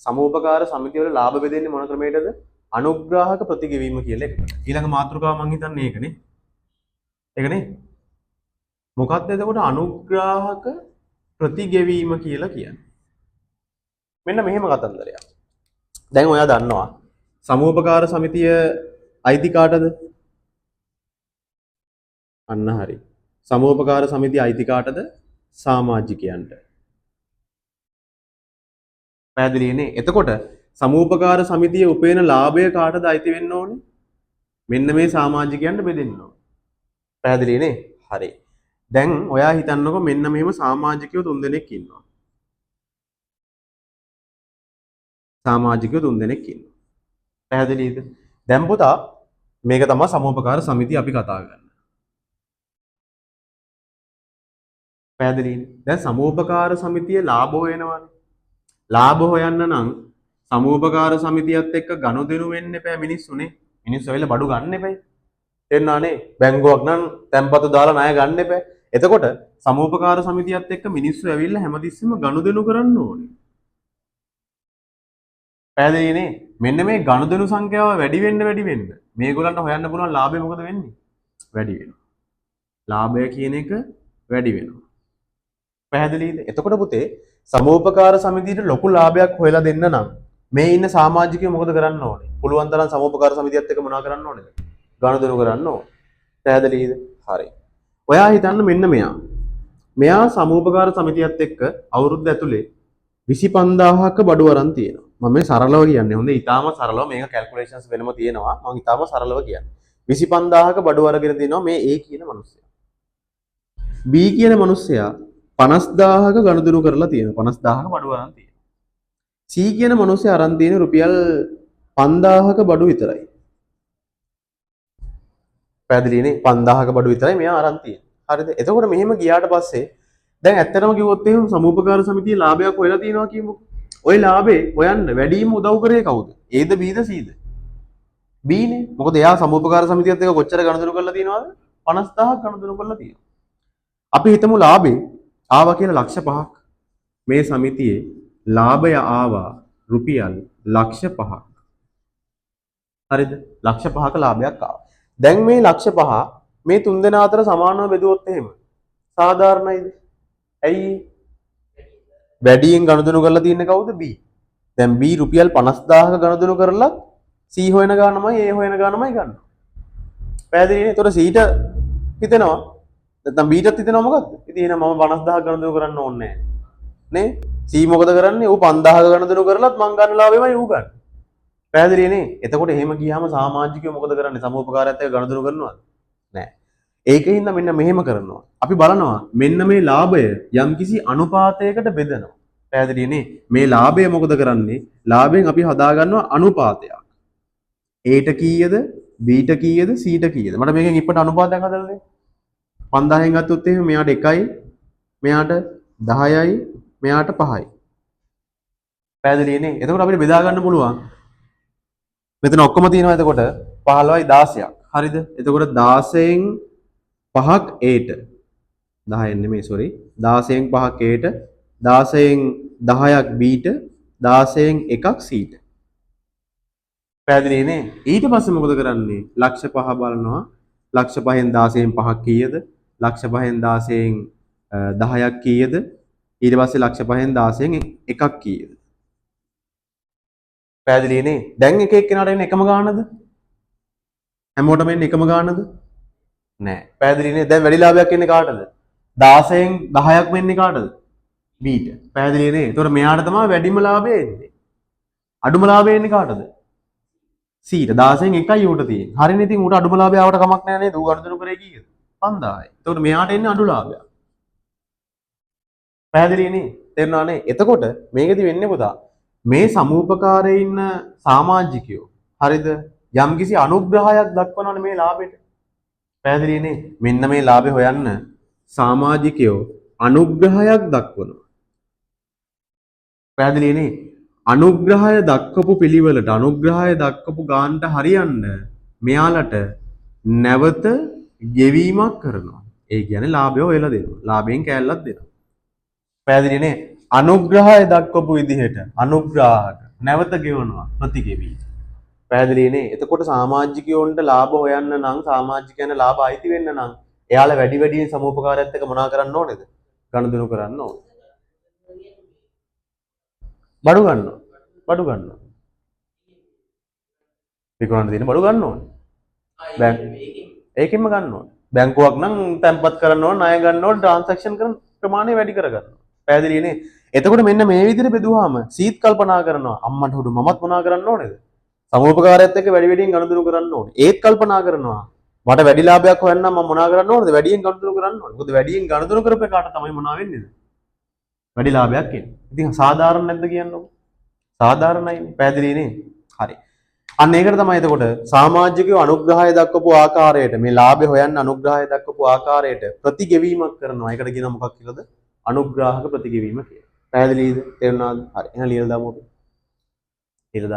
සමෝපකාර සමිතිය වල ලාභ බෙදෙන්නේ මොන ක්‍රමයකටද? අනුග්‍රාහක ප්‍රතිගෙවීම කියලා එකට. ඊළඟ මාතෘකාව මම හිතන්නේ ඒකනේ. ඒකනේ. මොකක්ද එතකොට අනුග්‍රාහක ප්‍රතිගෙවීම කියලා කියන්නේ? මෙන්න මෙහෙම කතන්දරයක්. දැන් ඔයා දන්නවා සමෝපකාර සමිතිය අයිති කාටද? අන්න හරි. සමෝපකාර සමිතිය අයිති කාටද? සමාජිකයන්ට. පැහැදිලිනේ? එතකොට සමෝපකාර සමිතිය උපයන ලාභය කාටද අයිති වෙන්න ඕනේ? මෙන්න මේ සමාජිකයන්ට බෙදෙන්න ඕනේ. පැහැදිලිනේ? හරි. දැන් ඔයා හිතන්නකෝ මෙන්න මෙහෙම සමාජිකයෝ 3 දෙනෙක් ඉන්නවා. සමාජිකයෝ 3 දෙනෙක් ඉන්නවා. පැහැදිලිද? දැන් පුතා මේක තමයි සමෝපකාර සමිතිය අපි කතා කරන්නේ. පැහැදිලිනේ? දැන් සමෝපකාර සමිතිය ලාභ හොයනවානේ. ලාභ හොයන්න නම් සමෝපකාර සමිතියත් එක්ක ගනුදෙනු වෙන්න එපා මිනිස්සුනේ. මිනිස්සු වෙලා බඩු ගන්න එපා. තේරුණානේ? බැංකුවක් නම් තැන්පතු දාලා ණය ගන්න එපා. එතකොට සමෝපකාර සමිතියත් එක්ක මිනිස්සු ඇවිල්ලා හැමතිස්සෙම ගනුදෙනු කරන්න ඕනේ. පැහැදිලිනේ? මෙන්න මේ ගනුදෙනු සංඛ්‍යාව වැඩි වෙන්න මේගොල්ලන්ට හොයන්න පුළුවන් ලාභය මොකද වෙන්නේ? වැඩි වෙනවා. ලාභය කියන එක වැඩි වෙනවා. පැහැදිලිද? එතකොට පුතේ සමෝපකාර සමිතියට ලොකු ලාභයක් හොයලා දෙන්න නම් මේ ඉන්න සමාජිකයෝ මොකද කරන්න ඕනේ? පුළුවන් තරම් සමෝපකාර සමිතියත් එක්ක මොනවා කරන්න ඕනේද? ගනුදෙනු කරන්න ඕනේ. පැහැදිලිද? හරි. ඔයා හිතන්න මෙන්න මෙයා. මෙයා සමෝපකාර සමිතියත් එක්ක අවුරුද්ද ඇතුලේ 25000ක බඩු අරන් තියෙනවා. මම මේ සරලව කියන්නේ. හොඳේ ඊටාම සරලව මේක කැල්කියුලේෂන්ස් වෙනම තියෙනවා. මම ඊටාම සරලව කියන්නේ. 25000ක බඩු අරගෙන තිනවා මේ A කියන මිනිස්සයා. B කියන මිනිස්සයා 50000ක ගනුදෙනු කරලා තියෙනවා. 50000ක බඩු අරන් තියෙනවා. C කියන මිනිස්සයා අරන් තියෙන රුපියල් 5000ක බඩු විතරයි. පැහැදිලිනේ? 5000ක බඩු විතරයි මෙයා අරන් තියෙන්නේ. හරිද? එතකොට මෙහෙම ගියාට පස්සේ දැන් ඇත්තටම කිව්වොත් එහෙම සමූපකාර සමිතිය ලාභයක් හොයලා තියනවා කියමුකෝ. ওই ලාභේ හොයන්න වැඩිම උදව් කරේ කවුද? Aද Bද Cද? B නේ. මොකද එයා සමූපකාර සමිතියත් එක්ක කොච්චර ගනුදෙනු කරලා තියෙනවද? 50000ක් ගනුදෙනු කරලා තියෙනවා. අපි හිතමු ලාභේ ආවා කියලා ලක්ෂ 5ක්. මේ සමිතියේ ලාභය ආවා රුපියල් ලක්ෂ 5ක්. හරිද? ලක්ෂ 5ක ලාභයක් ආවා. දැන් මේ ලක්ෂ 5 මේ තුන් දෙනා අතර සමානව බෙදුවොත් එහෙම සාධාරණයිද? ඇයි? වැඩියෙන් ගනුදෙනු කරලා තියෙන්නේ කවුද? B. දැන් B රුපියල් 50000ක ගනුදෙනු කරලා C හොයන ගානමයි A හොයන ගානමයි ගන්නවා. පැහැදිලිනේ? ඒතකොට C ට හිතෙනවා නැත්නම් B ටත් හිතෙනවා මොකද්ද? ඉතින් එහෙනම් මම 50000ක ගනුදෙනු කරන්න ඕනේ නැහැ. නේ? C මොකද කරන්නේ? ඌ 5000ක ගනුදෙනු කරලත් මං ගන්න ලාභෙමයි ඌ ගන්න. පැහැදිලිනේ? එතකොට එහෙම ගියාම සමාජිකයෝ මොකද කරන්නේ? සමූපකාරයත් එක්ක ගනුදෙනු කරනවද? නැහැ. ඒකින්ද මෙන්න මෙහෙම කරනවා. අපි බලනවා මෙන්න මේ ලාභය යම්කිසි අනුපාතයකට බෙදනවා. පැහැදිලිනේ? මේ ලාභය මොකද කරන්නේ? ලාභයෙන් අපි හදා ගන්නවා අනුපාතයක්. A ට කීයද? B ට කීයද? C ට කීයද? මට මේකෙන් ඉපට අනුපාතයක් හදලා දෙන්න. 5000න් ගත්තොත් එහෙම මෙයාට 1යි, මෙයාට 10යි, මෙයාට 5යි. පැහැදිලිනේ? එතකොට අපිට බෙදා ගන්න පුළුවන්. මෙතන ඔක්කොම තියෙනවා එතකොට 15යි 16ක්. හරිද? එතකොට 16න් 5ක් Aට 10න් නෙමෙයි sorry 16න් 5ක් Aට 16න් 10ක් Bට 16න් 1ක් Cට. පැහැදිලිනේ? ඊට පස්සේ මොකද කරන්නේ? ලක්ෂ 5 බලනවා. ලක්ෂ 5න් 16න් 5ක් කීයද? ලක්ෂ 5න් 16න් 10ක් කීයද? ඊට පස්සේ ලක්ෂ 5න් 16න් 1ක් කීයද? පැහැදිලිනේ? දැන් එක එක්කෙනාට එන්නේ එකම ගානද? හැමෝටම එන්නේ එකම ගානද? නෑ. පැහැදිලිනේ? දැන් වැඩි ලාභයක් එන්නේ කාටද? 16න් 10ක් වෙන්නේ කාටද? Bට. පැහැදිලිනේ? ඒතකොට මෙයාට තමයි වැඩිම ලාභය එන්නේ. අඩුම ලාභය එන්නේ කාටද? Cට. 16න් 1යි ඌට තියෙන්නේ. හරිනේ. ඉතින් ඌට අඩුම ලාභය ආවට කමක් නෑ නේද? ඌ ගනුදෙනු කරේ කීයද? 5000යි. ඒතකොට මෙයාට එන්නේ අඩු ලාභයක්. පැහැදිලිනේ? තේරුණානේ? එතකොට මේකෙදි වෙන්නේ පුතා මේ සමූපකාරයේ ඉන්න සමාජිකයෝ හරිද? යම්කිසි අනුග්‍රහයක් දක්වනවනේ මේ ලාභෙට. පැහැදිලිනේ? මෙන්න මේ ලාභය හොයන්න සමාජිකයෝ අනුග්‍රහයක් දක්වනවා. පැහැදිලිනේ? අනුග්‍රහය දක්වපු පිළිවෙලට අනුග්‍රහය දක්වපු ගානට හරියන්න මෙයාලට නැවත ගෙවීමක් කරනවා. ඒ කියන්නේ ලාභය හොයලා දෙනවා. ලාභයෙන් කෑල්ලක් දෙනවා. පැහැදිලිනේ? අනුග්‍රහය දක්වපු විදිහට අනුග්‍රාහක නැවත ගෙවනවා ප්‍රතිගෙවී. පැහැදිලිනේ. එතකොට සමාජිකයොන්ට ලාභ හොයන්න නම් සමාජිකයන්ට ලාභ අයිති වෙන්න නම් එයාලා වැඩි වැඩියෙන් සමූපකාරයත් එක්ක මොනා කරන්න ඕනේද? ගනුදෙනු කරන්න ඕනේ. බඩු ගන්නවා. බඩු ගන්නවා. විකුණන්න තියෙන බඩු ගන්න ඕනේ. ඒකෙන්ම ගන්න ඕනේ. බැංකුවක් නම් තැන්පත් කරන්න ඕනේ, ණය ගන්න ඕනේ, ට්‍රාන්සැක්ෂන් කරන ප්‍රමාණය වැඩි කරගන්නවා. පැහැදිලිනේ. එතකොට මෙන්න මේ විදිහට බෙදුවාම සීත් කල්පනා කරනවා අම්මට හුඩු මමත් මොනා කරන්න ඕනේද? සමූපකාරයත් එක්ක වැඩි වැඩියෙන් ගනුදෙනු කරන්න ඕනේ. ඒත් කල්පනා කරනවා මට වැඩි ලාභයක් හොයන්න මම මොනා කරන්න ඕනේද? වැඩියෙන් ගනුදෙනු කරන්න ඕනේ. මොකද වැඩියෙන් ගනුදෙනු කරපේකට තමයි මොනවා වෙන්නේද? වැඩි ලාභයක් එන්නේ. ඉතින් සාධාරණ නැද්ද කියන්නකො? සාධාරණයිනේ. පැහැදිලිනේ. හරි. අන්න ඒකට තමයි එතකොට සමාජිකයෝ අනුග්‍රහය දක්වපු ආකාරයට මේ ලාභය හොයන්න අනුග්‍රහය දක්වපු ආකාරයට ප්‍රතිගෙවීමක් කරනවා. ඒකට කියනවා මොකක් කියලාද? අනුග්‍රාහක ප්‍රතිගෙවීම කියලා. පැහැදිලිද? තේරුණාද? හරි. එහෙනම් ලියලා දාමු අපි.